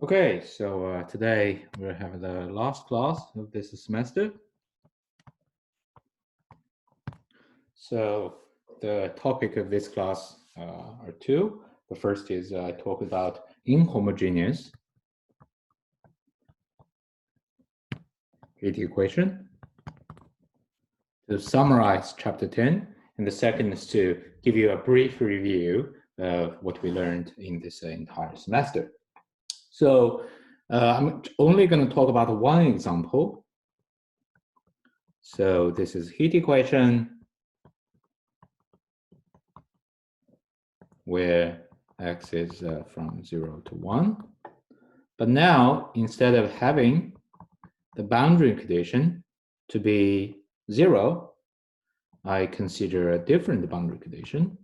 Okay, so today we'll have the last class of this semester. So the topic of this class are two. The first is talk about inhomogeneous heat equation to summarize chapter 10. And the second is to give you a brief review of what we learned in this entire semester. So I'm only going to talk about one example. So this is heat equation where x is from 0 to 1. But now, instead of having the boundary condition to be 0, I consider a different boundary condition.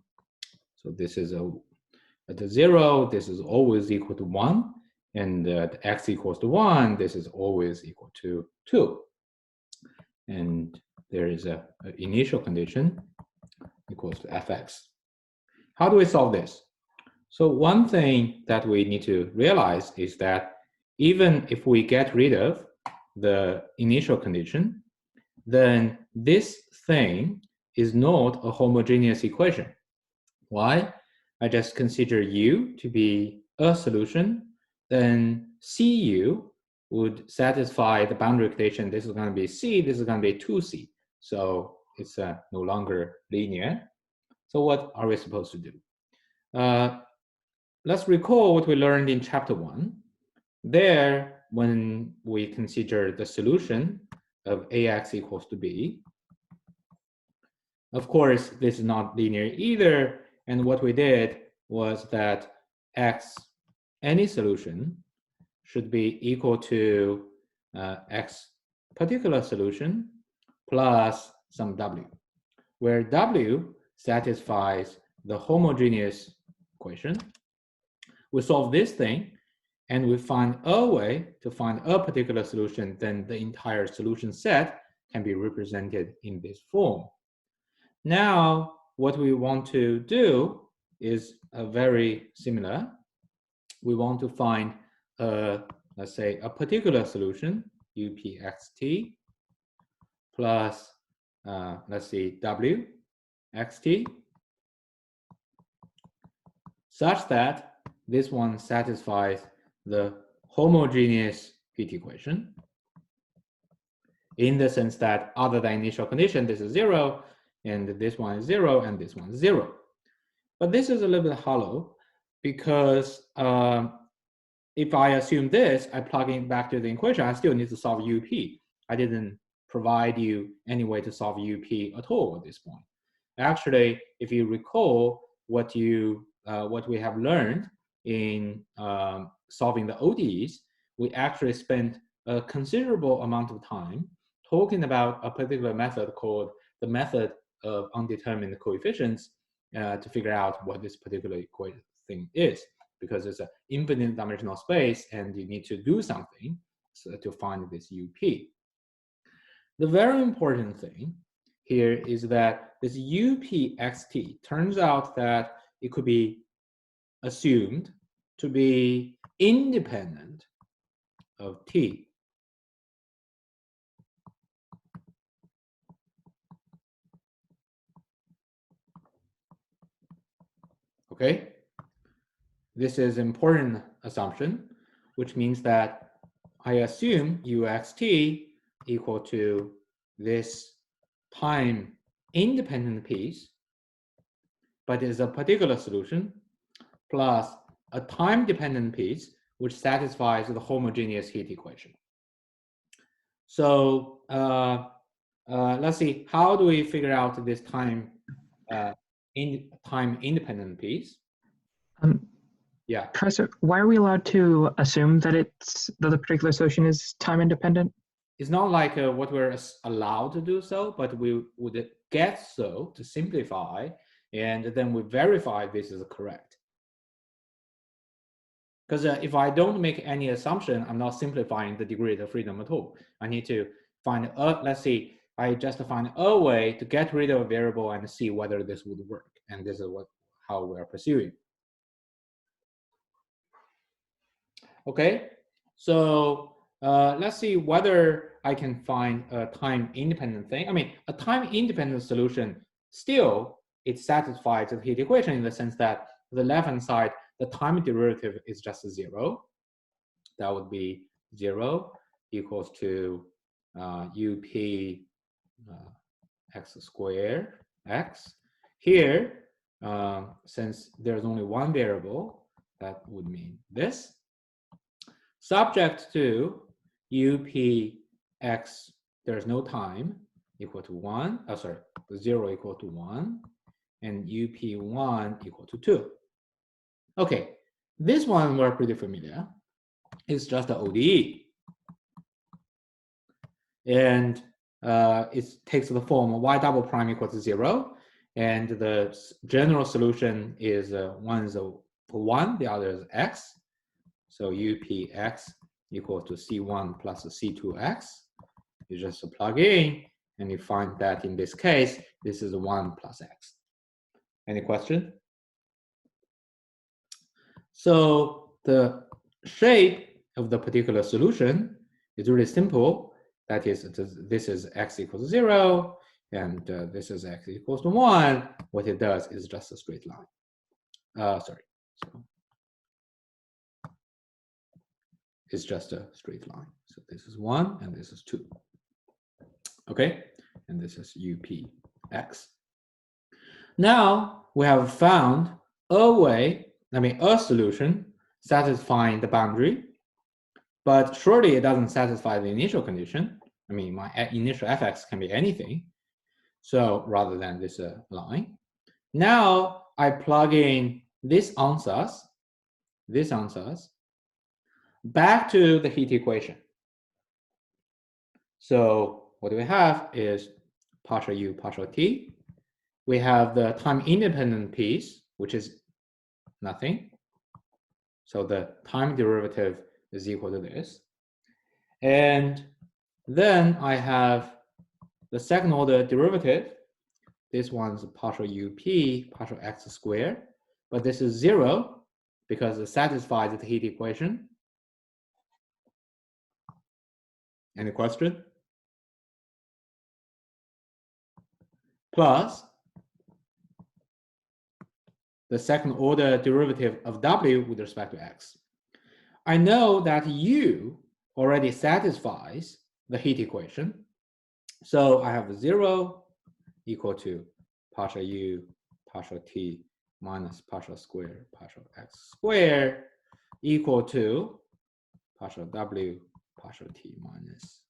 So this is at the 0, this is always equal to 1. And at x equals to 1, this is always equal to 2. And there is an initial condition equals to fx. How do we solve this? So one thing that we need to realize is that even if we get rid of the initial condition, then this thing is not a homogeneous equation. Why? I just consider U to be a solution, then CU would satisfy the boundary condition. This is going to be C, this is going to be 2C. So it's no longer linear. So what are we supposed to do? Let's recall what we learned in chapter 1. There, when we consider the solution of AX equals to B, of course, this is not linear either. And what we did was that X, any solution, should be equal to X particular solution plus some W, where W satisfies the homogeneous equation. We solve this thing, and we find a way to find a particular solution, then the entire solution set can be represented in this form. Now, what we want to do is very similar. We want to find, let's say, a particular solution, UPXT, plus, let's see, WXT, such that this one satisfies the homogeneous heat equation in the sense that other than initial condition, this is 0, and this one is 0, and this one is 0. But this is a little bit hollow because if I assume this, I plug in back to the equation, I still need to solve UP. I didn't provide you any way to solve UP at all at this point. Actually, if you recall what we have learned in solving the ODEs, we actually spent a considerable amount of time talking about a particular method called the method of undetermined coefficients to figure out what this particular thing is, because it's an infinite dimensional space and you need to do something to find this UP. The very important thing here is that this UPXT turns out that it could be assumed to be independent of T. Okay? This is an important assumption, which means that I assume UXT equal to this time independent piece, but is a particular solution, plus a time dependent piece which satisfies the homogeneous heat equation. So let's see, how do we figure out this time independent piece? Yeah. Professor, why are we allowed to assume that the particular solution is time independent? It's not like what we're allowed to do so, but we would get so to simplify, and then we verify this is correct. Because if I don't make any assumption, I'm not simplifying the degree of freedom at all. I need to find let's see, I just find a way to get rid of a variable and see whether this would work. And this is how we're pursuing. Okay, so let's see whether I can find a time-independent thing. I mean, a time-independent solution still it satisfies the heat equation in the sense that the left-hand side, the time derivative is just 0. That would be 0 equals to up x squared x. Here, since there's only one variable, that would mean this. Subject to up(x), there's no time, equal to 1. Oh, sorry, 0 equal to 1, and up1 equal to 2. Okay, this one we're pretty familiar. It's just an ODE. And it takes the form y double prime equals to 0. And the general solution is one is 1, the other is x. So upx equal to c1 plus c2x. You just plug in, and you find that in this case, this is 1 plus x. Any question? So the shape of the particular solution is really simple. That is, this is x equals 0, and this is x equals to 1. What it does is just a straight line. So it's just a straight line. So this is 1, and this is 2. Okay, and this is upx. Now we have found a solution satisfying the boundary, but surely it doesn't satisfy the initial condition. I mean, my initial fx can be anything. So rather than this line, now I plug in this answers back to the heat equation. So what we have is partial u, partial t. We have the time independent piece, which is nothing. So the time derivative is equal to this. And then I have the second order derivative. This one's partial up, partial x squared. But this is 0 because it satisfies the heat equation. Any question? Plus the second order derivative of w with respect to x. I know that u already satisfies the heat equation. So I have 0 equal to partial u, partial t minus partial square, partial x squared equal to partial w, partial t minus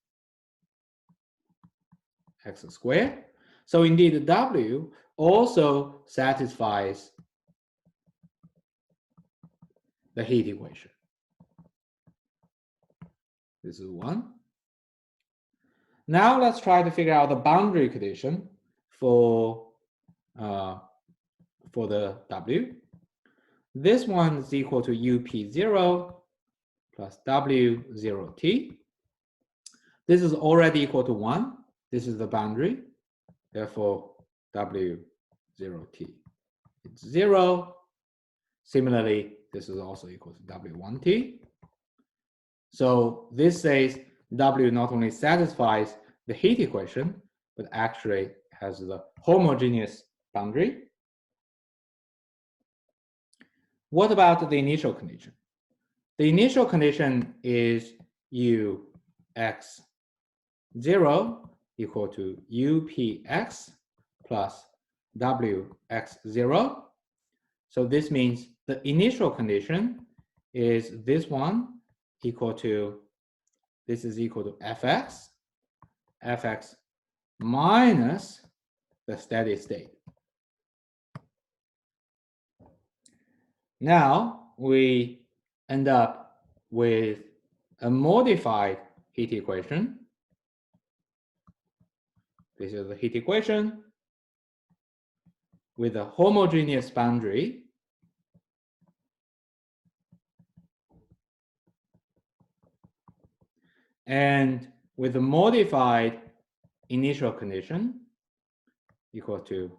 x squared. So indeed, w also satisfies the heat equation. This is 1. Now let's try to figure out the boundary condition for the w. This one is equal to up0 plus w0t. This is already equal to 1. This is the boundary. Therefore, w0t is 0. Similarly, this is also equal to w1t. So this says w not only satisfies the heat equation, but actually has the homogeneous boundary. What about the initial condition? The initial condition is ux0 equal to upx plus wx0. So this means the initial condition is this one equal to, this is equal to fx minus the steady state. Now we end up with a modified heat equation. This is the heat equation with a homogeneous boundary. And with a modified initial condition equal to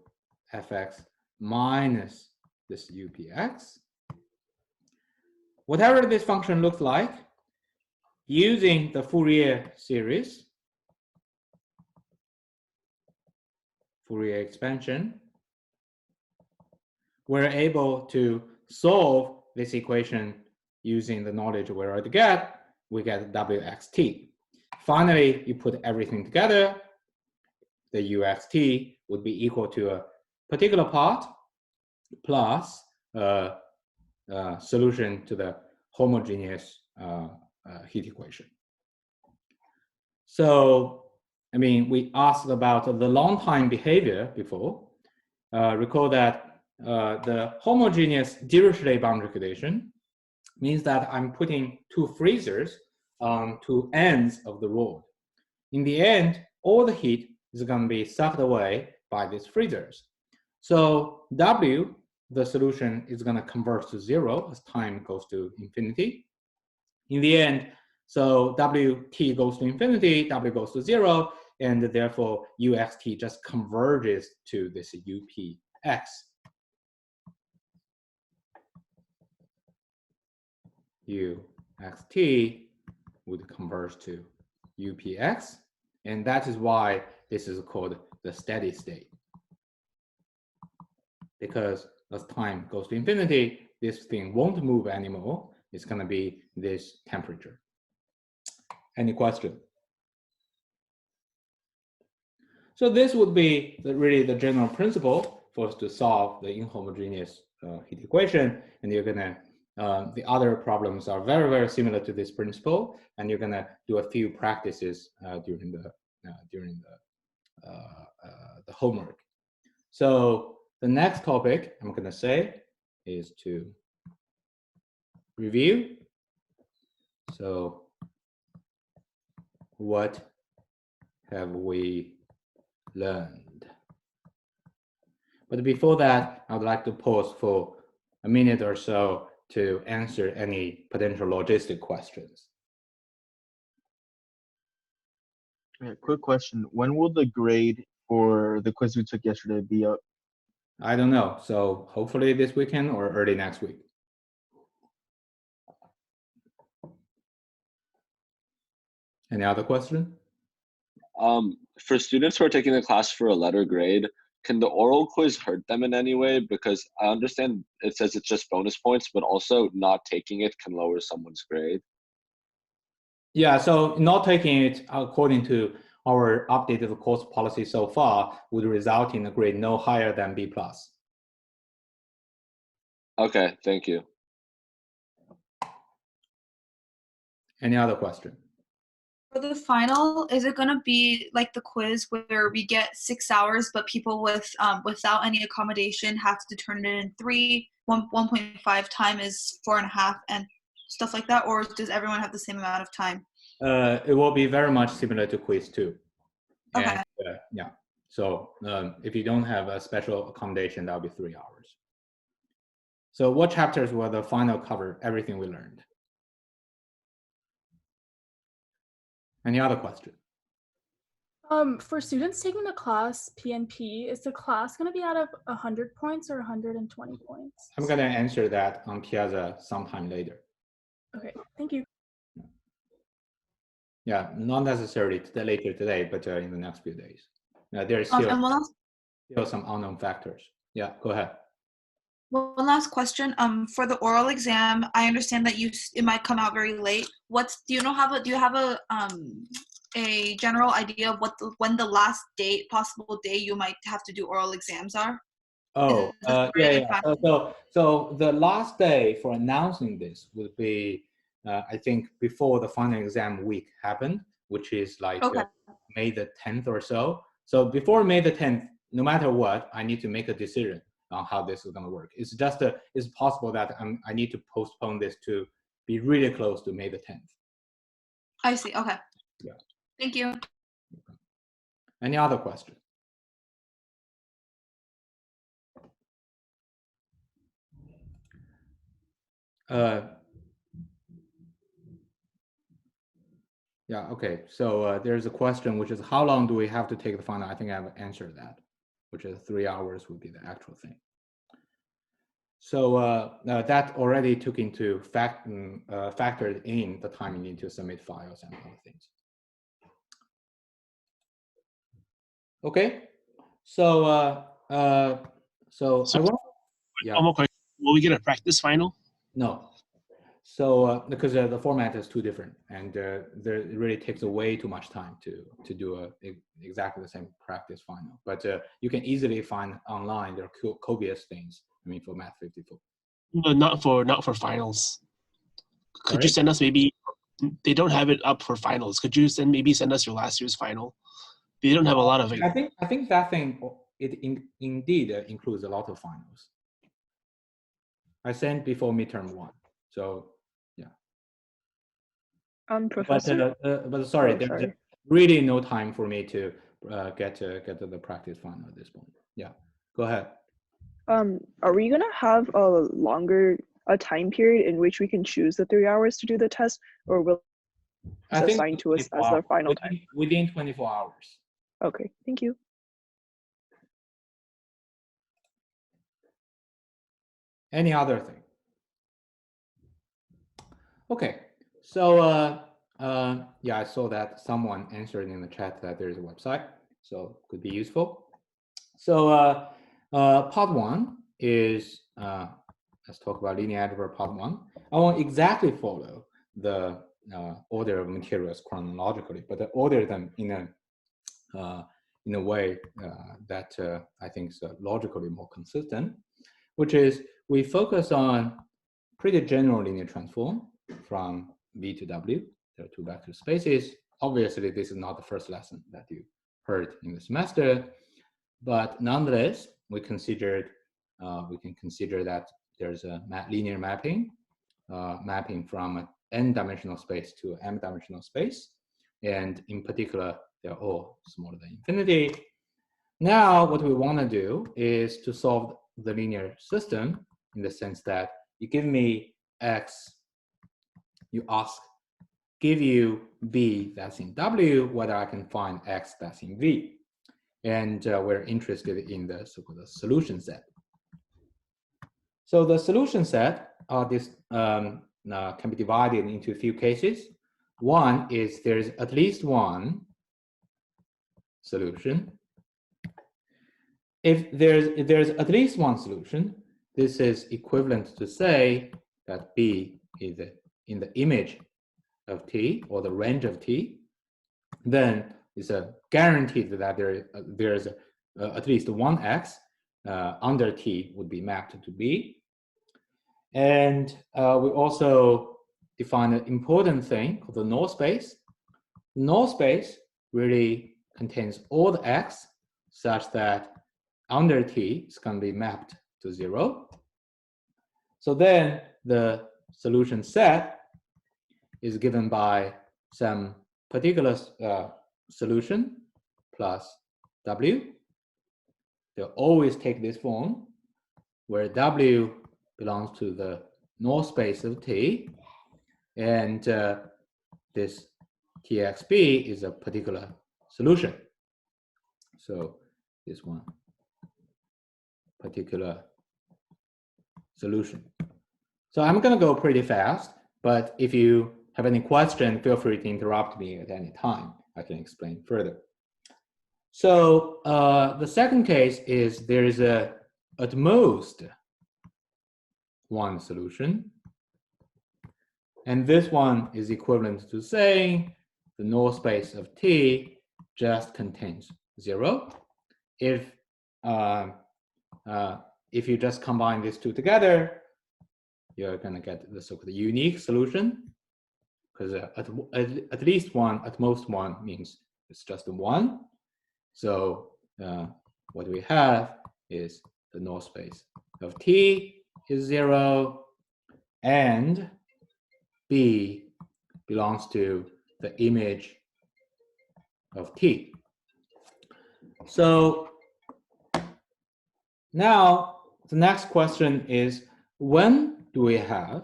fx minus this upx. whatever this function looks like, using the Fourier series, Fourier expansion, we're able to solve this equation using the knowledge we already get. We get Wxt. Finally, you put everything together, the Uxt would be equal to a particular part plus a solution to the homogeneous heat equation. So, I mean, we asked about the long time behavior before. Recall that the homogeneous Dirichlet boundary condition means that I'm putting two freezers on two ends of the rod. In the end, all the heat is going to be sucked away by these freezers. So W, the solution, is going to converge to 0 as time goes to infinity. In the end, so Wt goes to infinity, W goes to 0, and therefore Uxt just converges to this Upx. Uxt would converge to Upx, and that is why this is called the steady state. Because as time goes to infinity, this thing won't move anymore. It's going to be this temperature. Any question? So this would be really the general principle for us to solve the inhomogeneous heat equation. And you're going to, the other problems are very, very similar to this principle. And you're going to do a few practices during the homework. So the next topic I'm going to say is to review. So what have we learned? But before that, I would like to pause for a minute or so to answer any potential logistic questions. Yeah, quick question. When will the grade for the quiz we took yesterday be up? I don't know. So hopefully this weekend or early next week. Any other question? For students who are taking the class for a letter grade, can the oral quiz hurt them in any way? Because I understand it says it's just bonus points, but also not taking it can lower someone's grade. Yeah, so not taking it according to our updated course policy so far would result in a grade no higher than B+. Okay, thank you. Any other question? For the final, is it going to be like the quiz where we get 6 hours, but people with without any accommodation have to turn it in 1.5 time is 4.5 and stuff like that? Or does everyone have the same amount of time? It will be very much similar to quiz 2. Okay. And, yeah. So if you don't have a special accommodation, that'll be 3 hours. So what chapters will the final cover everything we learned? Any other question? For students taking the class PNP, is the class going to be out of 100 points or 120 points? I'm going to answer that on Piazza sometime later. Okay, thank you. Yeah, not necessarily later today, but in the next few days. There's still some unknown factors. Yeah, go ahead. One last question. For the oral exam, I understand that it might come out very late. Do you have a general idea of when the last possible day you might have to do oral exams are? Oh, yeah. So the last day for announcing this would be, I think, before the final exam week happened, which is like May the 10th or so. So before May the 10th, no matter what, I need to make a decision on how this is going to work. It's just it's possible that I need to postpone this to be really close to May the 10th. I see. Okay. Yeah. Thank you. Any other questions? Yeah, okay. So there's a question, which is how long do we have to take the final? I think I've answered that, which is 3 hours would be the actual thing. So that already took into factored in the time you need to submit files and other things. Okay, so so I want, yeah. One more question. Will we get a practice final? No. So because the format is too different, and there it really takes way too much time to do exactly the same practice final. But you can easily find online there are copious things. I mean, for Math 54. No, not for finals. Could you Sorry? send us maybe? They don't have it up for finals. Could you send us your last year's final? They don't have a lot of it. I think that thing indeed includes a lot of finals. I sent before midterm 1, so yeah. Professor. But sorry, Oh, there's sorry. really no time for me to get to the practice final at this point. Yeah, go ahead. Are we gonna have a time period in which we can choose the 3 hours to do the test, or will I it's think assigned to us 24 as our hours, final time? within 24 hours. Okay, thank you. Any other thing? Okay, so yeah, I saw that someone answered in the chat that there is a website, so could be useful. So part 1 is let's talk about linear algebra part 1. I won't exactly follow the order of materials chronologically, but I order them in a way that I think is logically more consistent, which is we focus on pretty general linear transform from V to W. There are 2 vector spaces. Obviously, this is not the first lesson that you heard in the semester, but nonetheless, we can consider that there's a linear mapping, mapping from an n-dimensional space to m-dimensional space, and in particular, they're all smaller than infinity. Now, what we want to do is to solve the linear system in the sense that you give me X, you ask, give you B that's in W, whether I can find X that's in V. And we're interested in the so-called solution set. So the solution set can be divided into a few cases. One is there's at least one solution. If there's at least one solution, this is equivalent to say that B is in the image of T or the range of T. Then it's a guaranteed that there's at least one X under T would be mapped to B. And we also define an important thing called the null space. Null space really contains all the X such that under T is going to be mapped to 0. So then the solution set is given by some particular solution plus W. They'll always take this form where W belongs to the null space of T, and this TXB is a particular solution. So this one, particular solution. So I'm going to go pretty fast, but if you have any question, feel free to interrupt me at any time. I can explain further. So the second case is there is at most one solution. And this one is equivalent to saying the null space of T just contains 0. If you just combine these two together, you're going to get the so-called unique solution, because at least one, at most one means it's just one. So what we have is the null space of T is 0, and B belongs to the image of T. So now the next question is, when do we have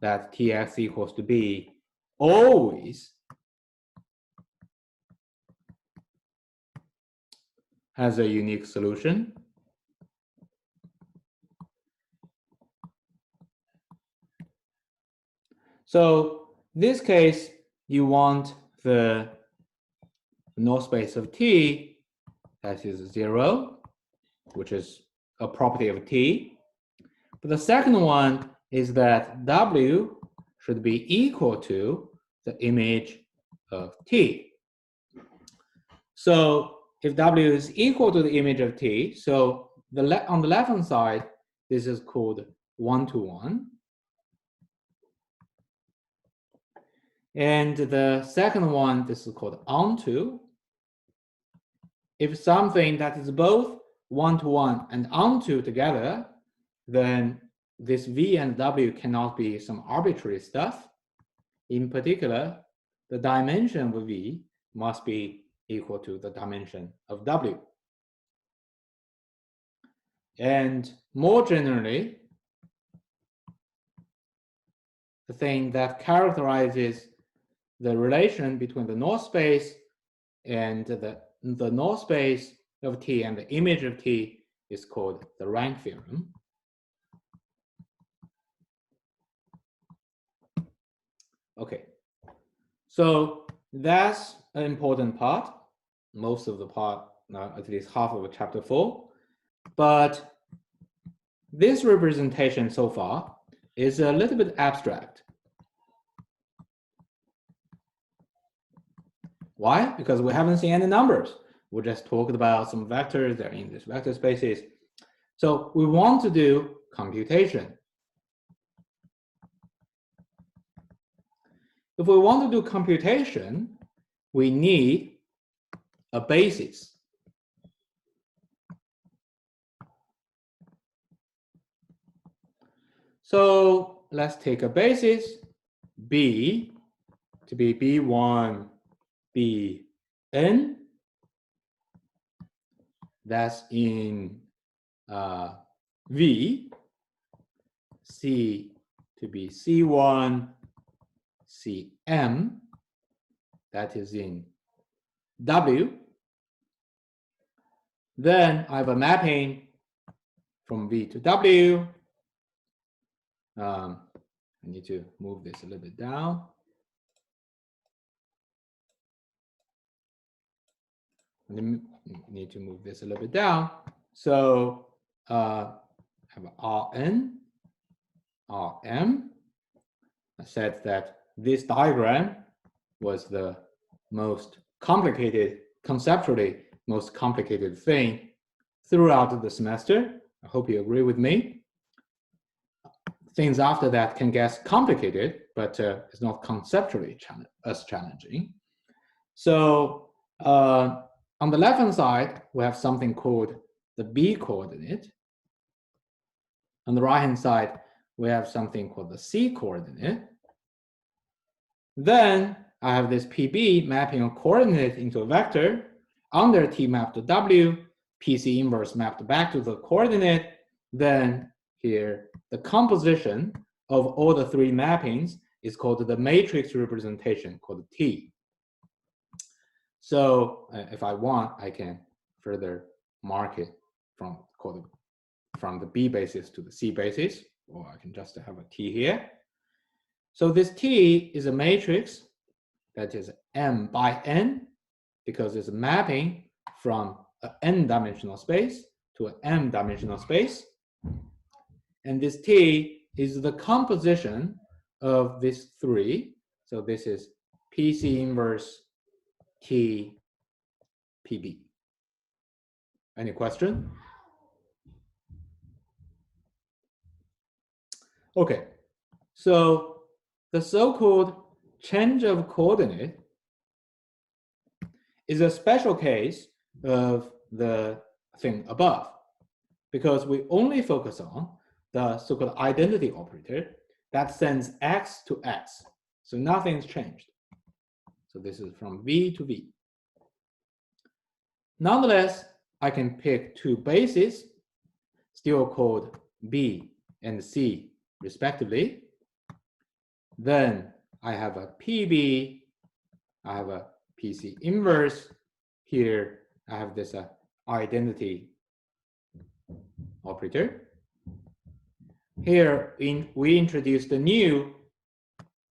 that Tx equals to B always has a unique solution? So this case, you want the null space of T that is 0, which is a property of T. But the second one is that W should be equal to the image of T. So if W is equal to the image of T, so on the left-hand side, this is called one-to-one. And the second one, this is called onto. If something that is both one-to-one and onto together, then this V and W cannot be some arbitrary stuff. In particular, the dimension of V must be equal to the dimension of W. And more generally, the thing that characterizes the relation between the null space and the null space of T and the image of T is called the rank theorem. Okay, so that's an important part, most of the part, at least half of chapter 4. But this representation so far is a little bit abstract. Why? Because we haven't seen any numbers. We just talked about some vectors that are in these vector spaces. So we want to do computation. If we want to do computation, we need a basis. So let's take a basis, B, to be B1, Bn. That's in V, C to be C1, Cm, that is in W. Then I have a mapping from V to W. I need to move this a little bit down. I need to move this a little bit down. So I have Rn, Rm. I said that this diagram was the most complicated, conceptually most complicated thing throughout the semester. I hope you agree with me. Things after that can get complicated, but it's not conceptually as challenging. So on the left-hand side, we have something called the B coordinate. On the right-hand side, we have something called the C coordinate. Then I have this PB mapping a coordinate into a vector under T mapped to W, PC inverse mapped back to the coordinate. Then here, the composition of all the three mappings is called the matrix representation called T. So if I want, I can further mark it from the B basis to the C basis, or I can just have a T here. So this T is a matrix that is M by N, because it's a mapping from an N-dimensional space to an M-dimensional space. And this T is the composition of these three. So this is PC inverse T PB. Any question? Okay, so the so-called change of coordinate is a special case of the thing above, because we only focus on the so-called identity operator that sends X to X. So nothing's changed. So this is from V to V. Nonetheless, I can pick two bases, still called B and C respectively. Then I have a PB, I have a PC inverse. Here I have this identity operator. Here we introduced the new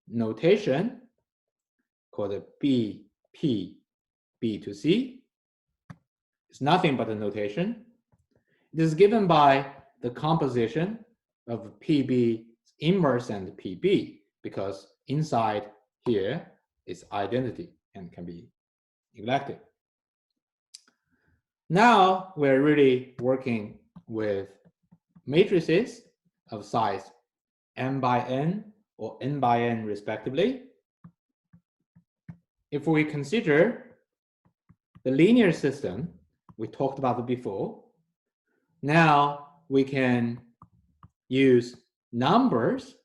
notation called B, P, B to C. It's nothing but a notation. It is given by the composition of PB inverse and PB, because inside here is identity and can be neglected. Now we're really working with matrices of size m by n or n by n respectively. If we consider the linear system, we talked about it before, now we can use numbers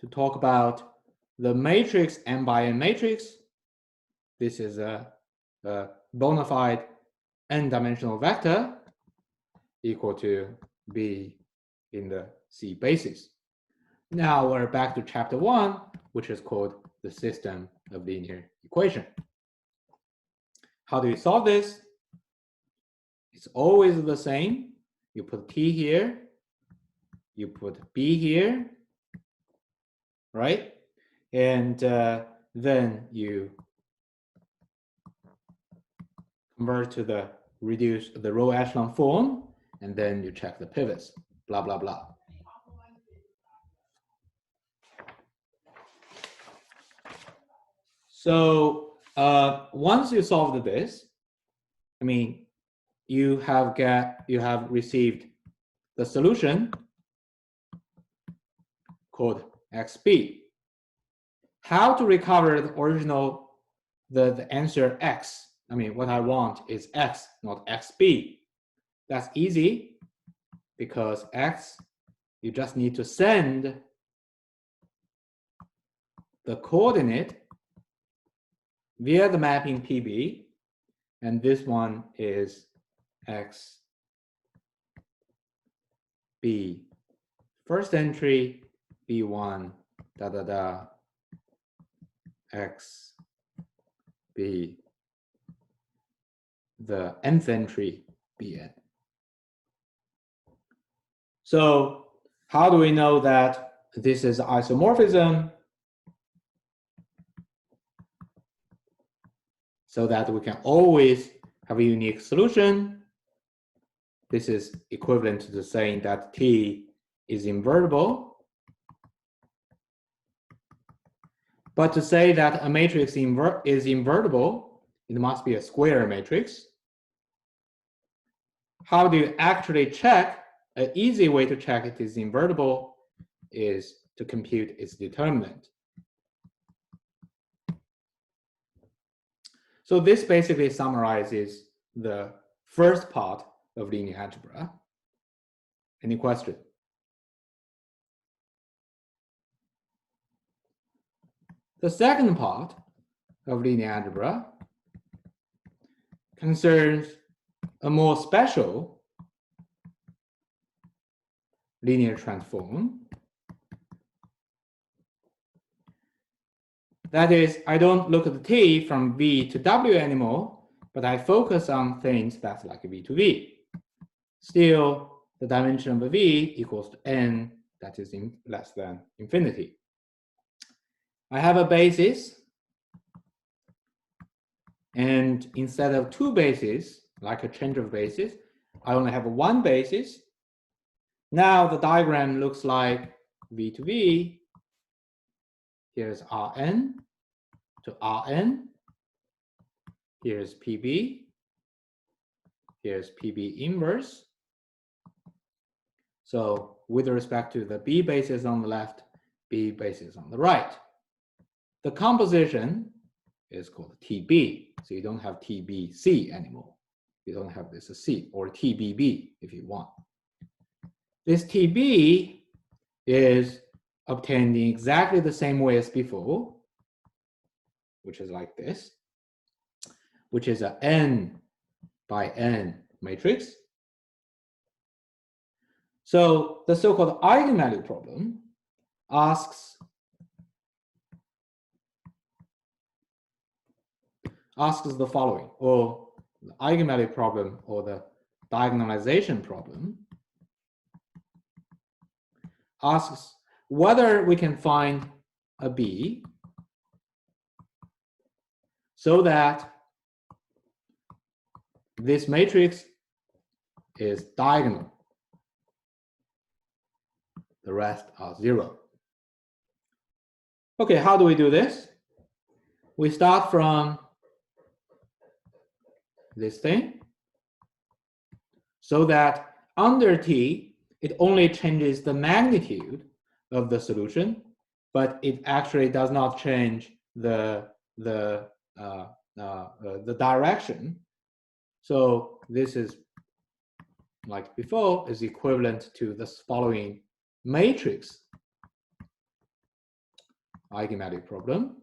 to talk about the matrix m by n matrix. This is a bona fide n-dimensional vector equal to B in the C basis. Now we're back to chapter 1, which is called the system of linear equation. How do you solve this? It's always the same. You put T here, you put B here, right? And then you convert to the row echelon form, and then you check the pivots, blah, blah, blah. So once you solved this, I mean, you have received the solution called XB. How to recover the original, the answer X? I mean, what I want is X, not XB. That's easy, because X, you just need to send the coordinate via the mapping PB, and this one is X, B, first entry, B1, da da da, X, B, the nth entry, Bn. So how do we know that this is isomorphism? So that we can always have a unique solution. This is equivalent to saying that T is invertible. But to say that a matrix is invertible, it must be a square matrix. How do you actually check? An easy way to check it is invertible is to compute its determinant. So this basically summarizes the first part of linear algebra. Any question? The second part of linear algebra concerns a more special linear transform. That is, I don't look at the T from V to W anymore, but I focus on things that's like V to V. Still, the dimension of a V equals to n, that is less than infinity. I have a basis, and instead of two bases, like a change of basis, I only have one basis. Now the diagram looks like V to V. Here's Rn to Rn. Here's PB. Here's PB inverse. So with respect to the B basis on the left, B basis on the right. The composition is called TB. So you don't have TBC anymore. You don't have this C, or TBB if you want. This TB is obtained in exactly the same way as before, which is like this, which is a n by n matrix. So the so-called eigenvalue problem asks the following, or the eigenvalue problem, or the diagonalization problem asks whether we can find a B so that this matrix is diagonal. The rest are 0. Okay, how do we do this? We start from this thing so that under T, it only changes the magnitude of the solution, but it actually does not change the direction. So this is, like before, is equivalent to this following matrix eigenvalue problem.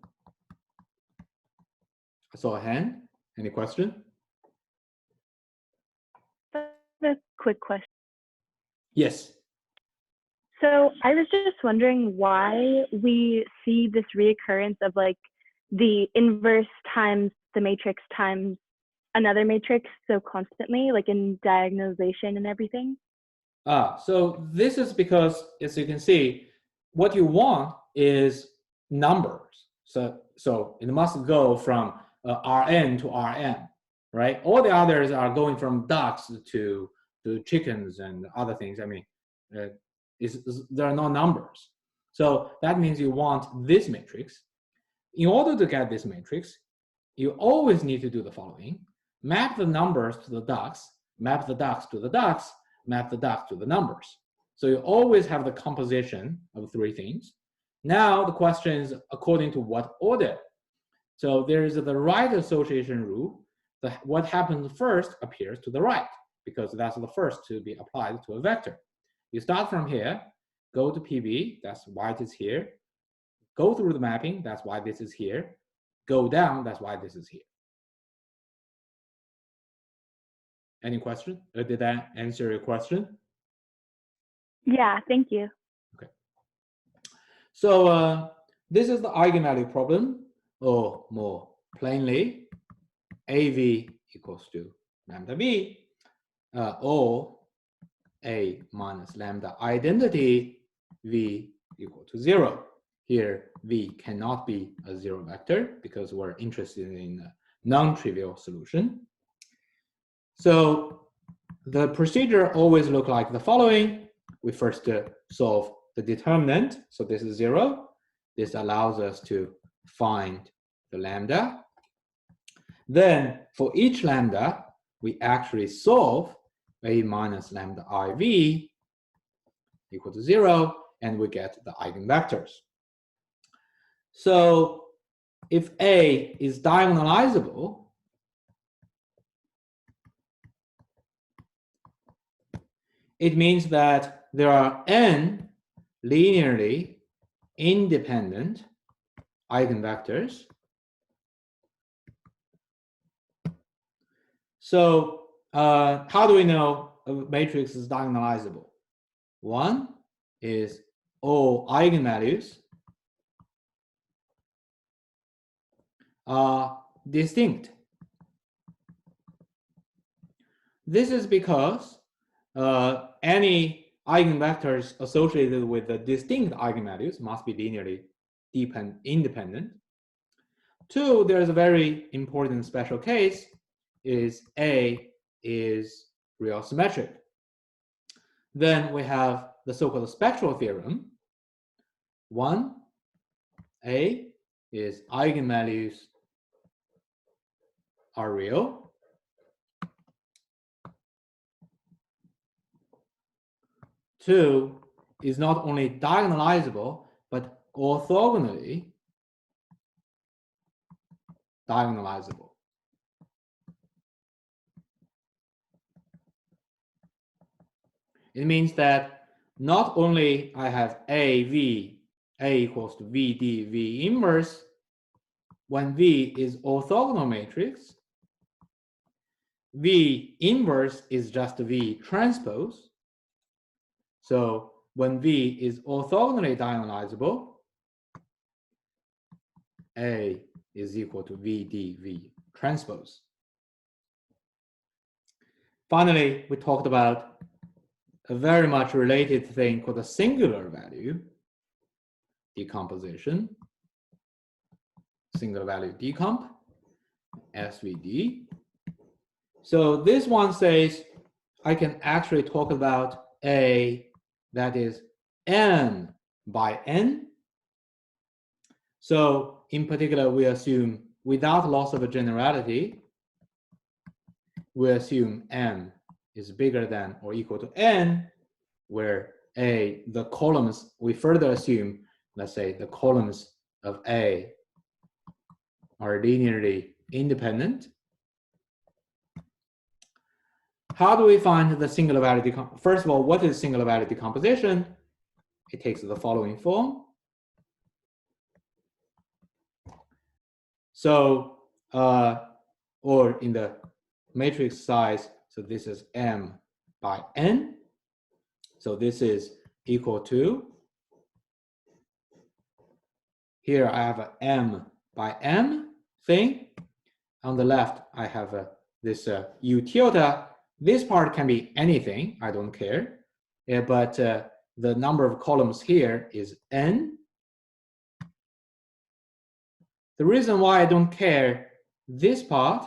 I saw a hand. Any question? A quick question. Yes. So I was just wondering why we see this reoccurrence of like the inverse times the matrix times another matrix so constantly, like in diagonalization and everything. So this is because, as you can see, what you want is numbers. So it must go from Rn to Rm, right? All the others are going from ducks to chickens and other things. I mean, there are no numbers. So that means you want this matrix. In order to get this matrix, you always need to do the following: map the numbers to the ducks, map the ducks to the ducks, map the ducks to the numbers. So you always have the composition of 3 things. Now the question is according to what order? So there is the right association rule. What happens first appears to the right, because that's the first to be applied to a vector. You start from here, go to PB, that's why it is here. Go through the mapping, that's why this is here. Go down, that's why this is here. Any question? Did that answer your question? Yeah, thank you. Okay. So this is the eigenvalue problem, or more plainly, AV equals to lambda B, or A minus lambda identity V equal to 0. Here, V cannot be a 0 vector because we're interested in a non-trivial solution. So the procedure always looks like the following. We first solve the determinant. So this is 0. This allows us to find the lambda. Then for each lambda, we actually solve A minus lambda IV equal to 0, and we get the eigenvectors. So if A is diagonalizable, it means that there are n linearly independent eigenvectors. So how do we know a matrix is diagonalizable? One is all eigenvalues are distinct. This is because any eigenvectors associated with the distinct eigenvalues must be linearly independent. 2, there's a very important special case, is A is real symmetric. Then we have the so-called spectral theorem. 1, A is eigenvalues are real. 2 is not only diagonalizable, but orthogonally diagonalizable. It means that not only I have A equals to VD V inverse, when V is orthogonal matrix, V inverse is just V transpose. So when V is orthogonally diagonalizable, A is equal to VD V transpose. Finally, we talked about a very much related thing called the singular value. decomposition, single value decomp, SVD. So this one says I can actually talk about A that is n by n. So in particular, we assume without loss of a generality, we assume n is bigger than or equal to n, where A, the columns, we further assume, let's say the columns of A are linearly independent. How do we find the singular value decomposition? First of all, what is singular value decomposition? It takes the following form. So, or in the matrix size, so this is m by n. So this is equal to, here I have a m by m thing. On the left, I have this u tilde. This part can be anything, I don't care. Yeah, but the number of columns here is n. The reason why I don't care this part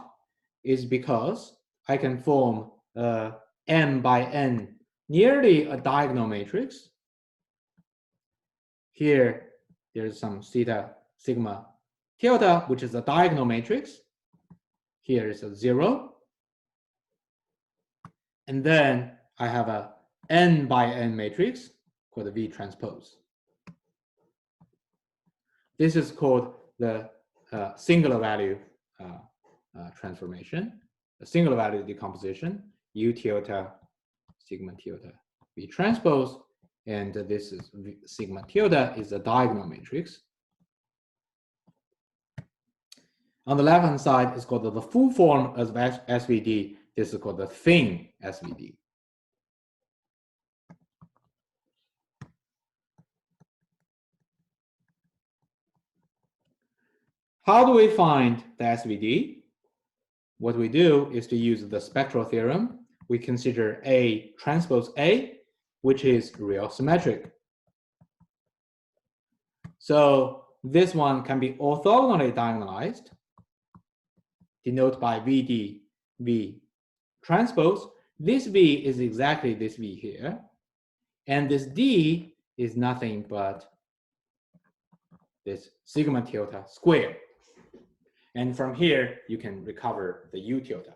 is because I can form m by n nearly a diagonal matrix. Here, there's some theta sigma tilde, which is a diagonal matrix. Here is a 0. And then I have a n by n matrix called V transpose. This is called the singular value transformation, the singular value decomposition, U tilde, sigma tilde, V transpose, and this is sigma tilde is a diagonal matrix. On the left-hand side, it's called the full form of SVD. This is called the thin SVD. How do we find the SVD? What we do is to use the spectral theorem. We consider A transpose A, which is real symmetric. So this one can be orthogonally diagonalized, denoted by VD V transpose. This V is exactly this V here. And this D is nothing but this sigma tilde squared. And from here, you can recover the U tilde.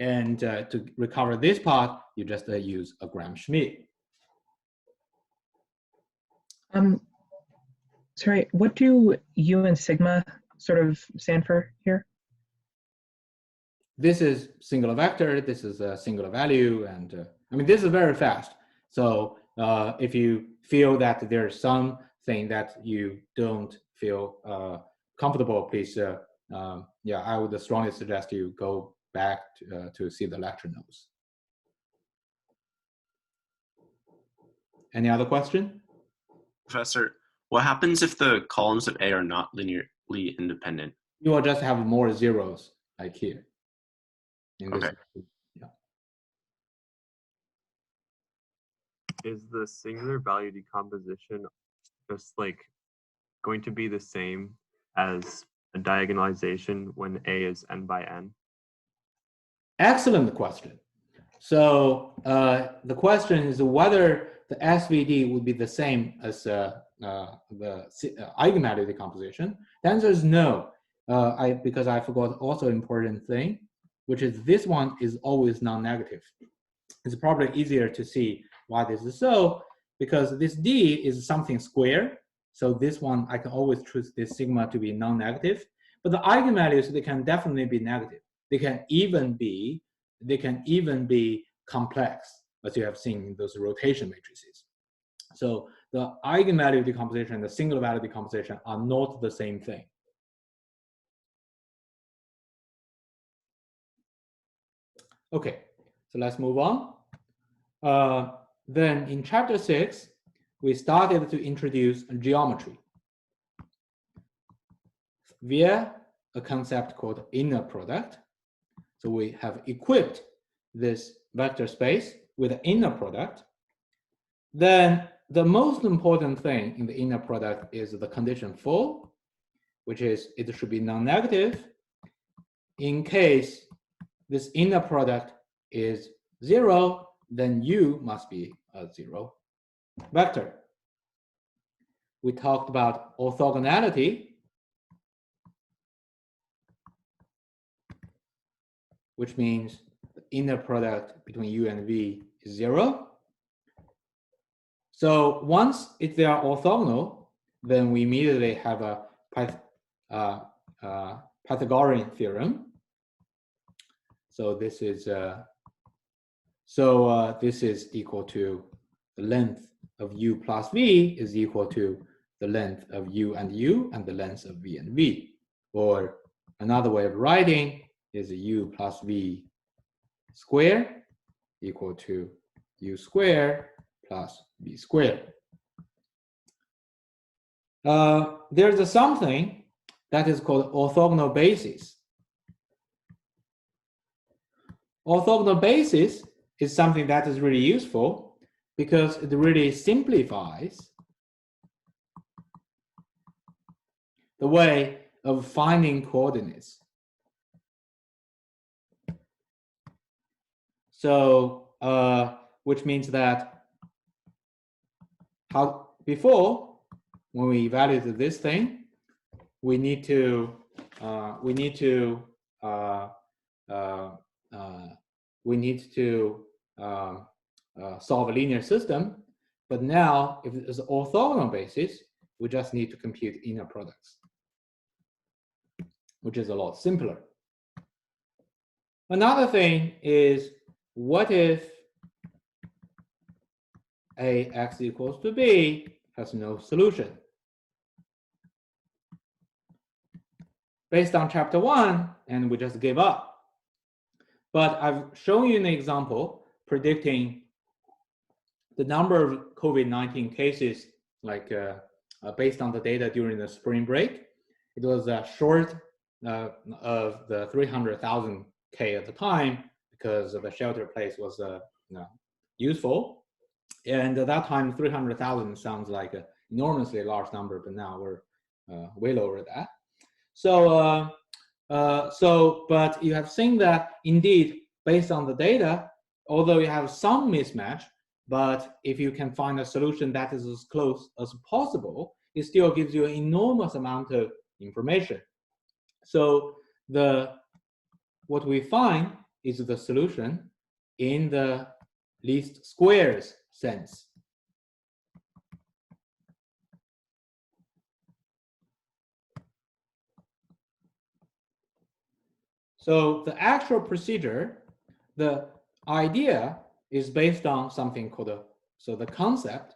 And to recover this part, you just use a Gram-Schmidt. Sorry, what do U and sigma sort of stand for here? This is singular vector, this is a singular value, and I mean, this is very fast. So if you feel that there's something that you don't feel comfortable, please, yeah, I would strongly suggest you go back to see the lecture notes. Any other question? Professor, what happens if the columns of A are not linearly independent? You will just have more zeros like here. Okay. Yeah. Is the singular value decomposition just like going to be the same as a diagonalization when A is n by n? Excellent question. So the question is whether the SVD would be the same as the eigenvalue decomposition. The answer is no, because I forgot also important thing, which is this one is always non-negative. It's probably easier to see why this is so, because this D is something square. So this one, I can always choose this sigma to be non-negative. But the eigenvalues, they can definitely be negative. They can even be complex, as you have seen in those rotation matrices. So the eigenvalue decomposition and the singular value decomposition are not the same thing. Okay, so let's move on. Then in chapter 6, we started to introduce geometry via a concept called inner product. So we have equipped this vector space with an inner product. Then the most important thing in the inner product is the condition full, which is it should be non-negative. In case this inner product is 0, then U must be a 0 vector. We talked about orthogonality, which means the inner product between U and V is 0. So once they are orthogonal, then we immediately have a Pythagorean theorem. So this is this is equal to the length of U plus V is equal to the length of U and the length of V and V. Or another way of writing is U plus V squared equal to U squared plus V squared. There's something that is called orthogonal basis. Orthogonal basis is something that is really useful because it really simplifies the way of finding coordinates. So, which means that before, when we evaluated this thing, we need to solve a linear system. But now, if it's an orthogonal basis, we just need to compute inner products, which is a lot simpler. Another thing is, what if AX equals to B has no solution? Based on chapter 1, and we just gave up. But I've shown you an example predicting the number of COVID-19 cases, like based on the data during the spring break. It was short of the 300,000 K at the time because the shelter place was useful. And at that time, 300,000 sounds like an enormously large number, but now we're way over that. So, but you have seen that indeed, based on the data, although you have some mismatch, but if you can find a solution that is as close as possible, it still gives you an enormous amount of information. So what we find is the solution in the least squares sense. So the actual procedure, the idea is based on something called the concept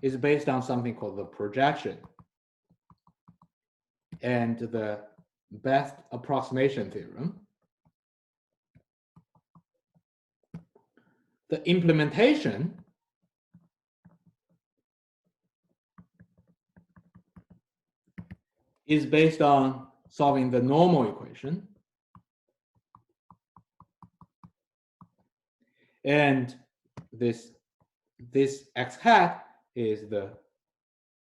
is based on something called the projection and the best approximation theorem. The implementation is based on solving the normal equation. And this x hat is the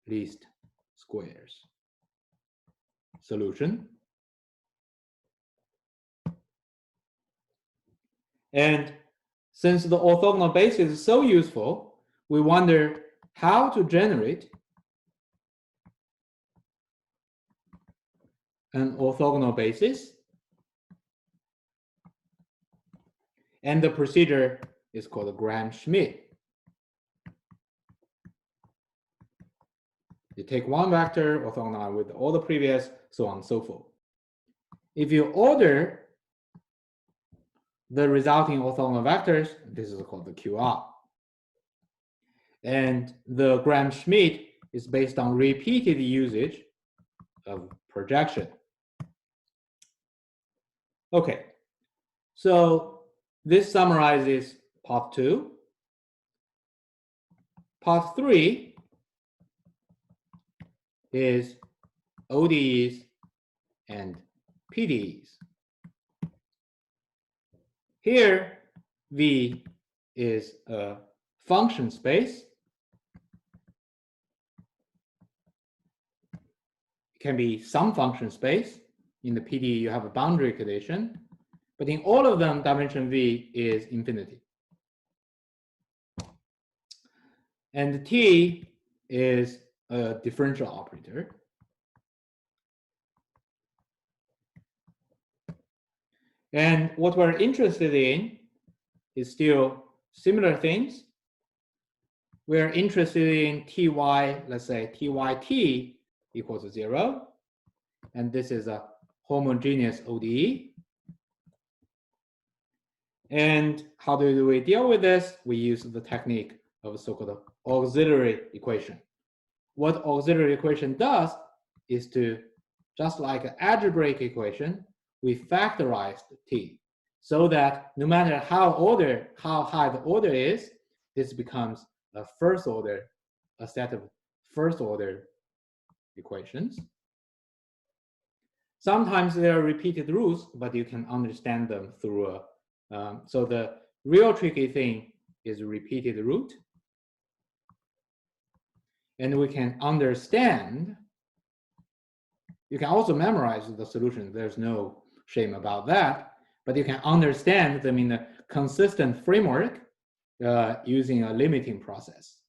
least squares solution. And since the orthogonal basis is so useful, we wonder how to generate an orthogonal basis. And the procedure is called Gram-Schmidt. You take one vector orthogonal with all the previous, so on and so forth. If you order the resulting orthogonal vectors, this is called the QR. And the Gram-Schmidt is based on repeated usage of projection. Okay, so this summarizes part 2. Part 3 is ODEs and PDEs. Here, we is a function space. It can be some function space. In the PDE, you have a boundary condition, but in all of them, dimension V is infinity. And T is a differential operator. And what we're interested in is still similar things. We're interested in Ty, let's say Tyt equals 0. And this is a homogeneous ODE. And how do we deal with this? We use the technique of so-called auxiliary equation. What auxiliary equation does is to, just like an algebraic equation, we factorize T so that no matter how high the order is, this becomes a set of first order equations. Sometimes there are repeated rules, but you can understand them through so the real tricky thing is repeated root. And we can understand, you can also memorize the solution. There's no shame about that, but you can understand them in a consistent framework using a limiting process.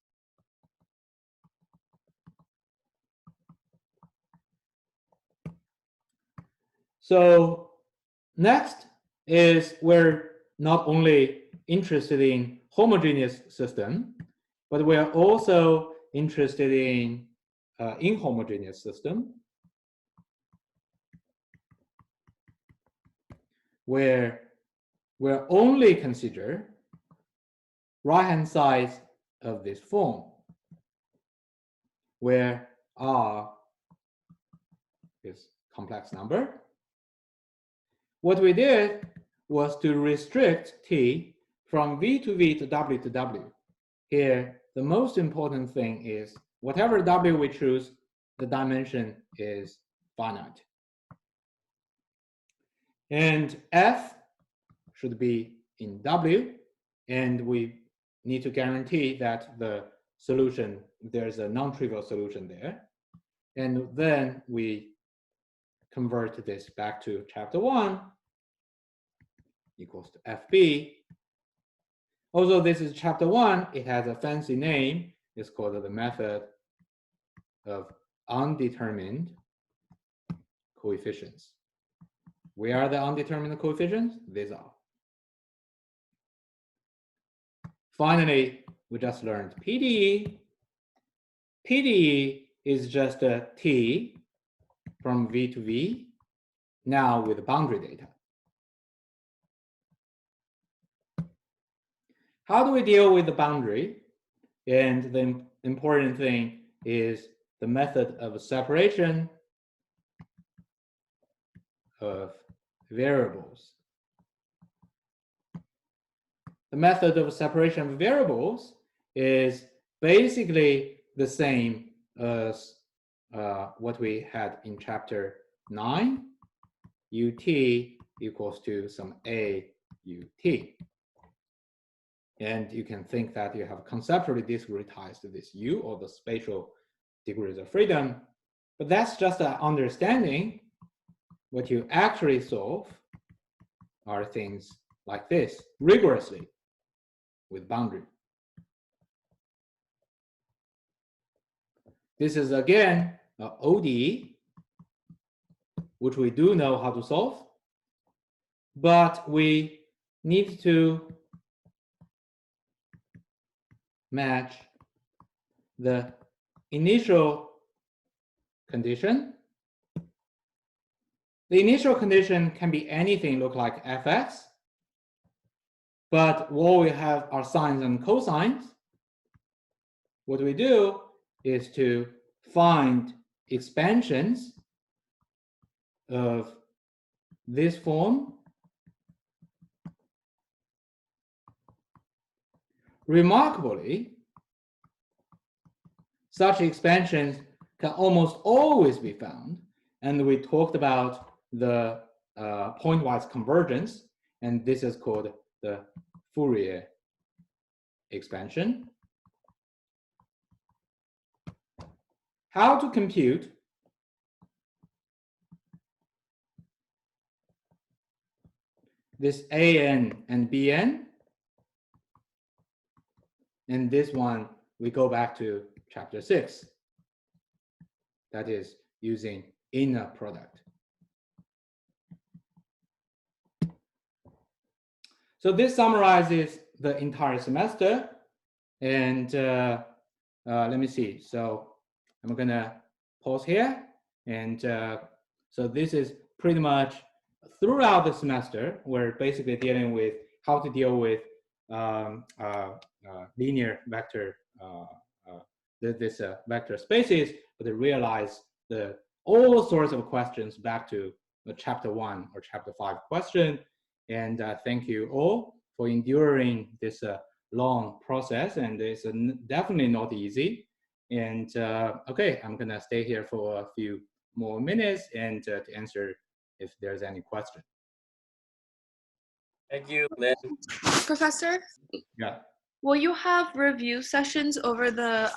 So next is we're not only interested in homogeneous system, but we're also interested in inhomogeneous system, where we'll only consider right-hand side of this form, where R is complex number. What we did was to restrict T from V to V to W to W. Here, the most important thing is whatever W we choose, the dimension is finite. And F should be in W, and we need to guarantee that the solution, there's a non-trivial solution there. And then we convert this back to chapter 1 equals to FB. Although this is chapter 1, it has a fancy name. It's called the method of undetermined coefficients. Where are the undetermined coefficients? These are. Finally, we just learned PDE. PDE is just a T from V to V, now with boundary data. How do we deal with the boundary? And the important thing is the method of separation of variables. The method of separation of variables is basically the same as what we had in chapter 9, ut equals to some a ut. And you can think that you have conceptually discretized this u, or the spatial degrees of freedom, but that's just an understanding. What you actually solve are things like this, rigorously, with boundary. This is again an ODE, which we do know how to solve, but we need to match the initial condition. The initial condition can be anything look like fx, but what we have are sines and cosines. What we do is to find expansions of this form. Remarkably, such expansions can almost always be found, and we talked about the pointwise convergence, and this is called the Fourier expansion. How to compute this AN and BN. And this one, we go back to chapter 6. That is using inner product. So this summarizes the entire semester. And let me see. So I'm gonna pause here. And so this is pretty much throughout the semester, we're basically dealing with how to deal with linear vector, this vector spaces, but to realize all sorts of questions back to the chapter 1 or chapter 5 question. And thank you all for enduring this long process, and it's definitely not easy. And okay, I'm gonna stay here for a few more minutes and to answer if there's any question. Thank you, Lynn. Professor, Yeah. will you have review sessions over the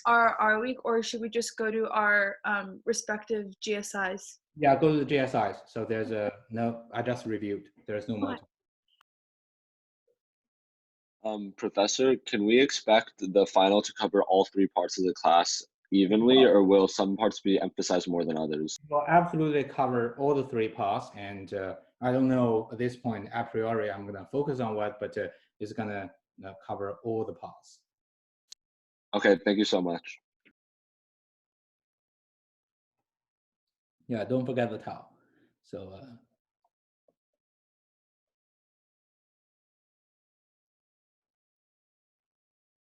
our week, or should we just go to our respective GSIs? Yeah, go to the GSIs. So there's no, I just reviewed. There's no more. Professor, can we expect the final to cover all 3 parts of the class evenly, or will some parts be emphasized more than others? We'll absolutely cover all the 3 parts, and I don't know at this point, a priori, I'm gonna focus on what, but it's gonna cover all the parts. Okay, thank you so much. Yeah, don't forget the tau. So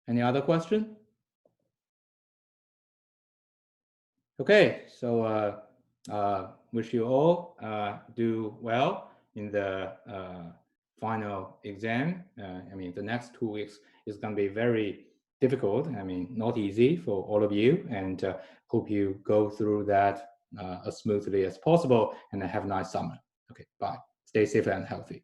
any other question? Okay, so wish you all do well in the final exam. I mean, the next 2 weeks is going to be very difficult. I mean, not easy for all of you, and hope you go through that as smoothly as possible and have a nice summer. Okay, bye. Stay safe and healthy.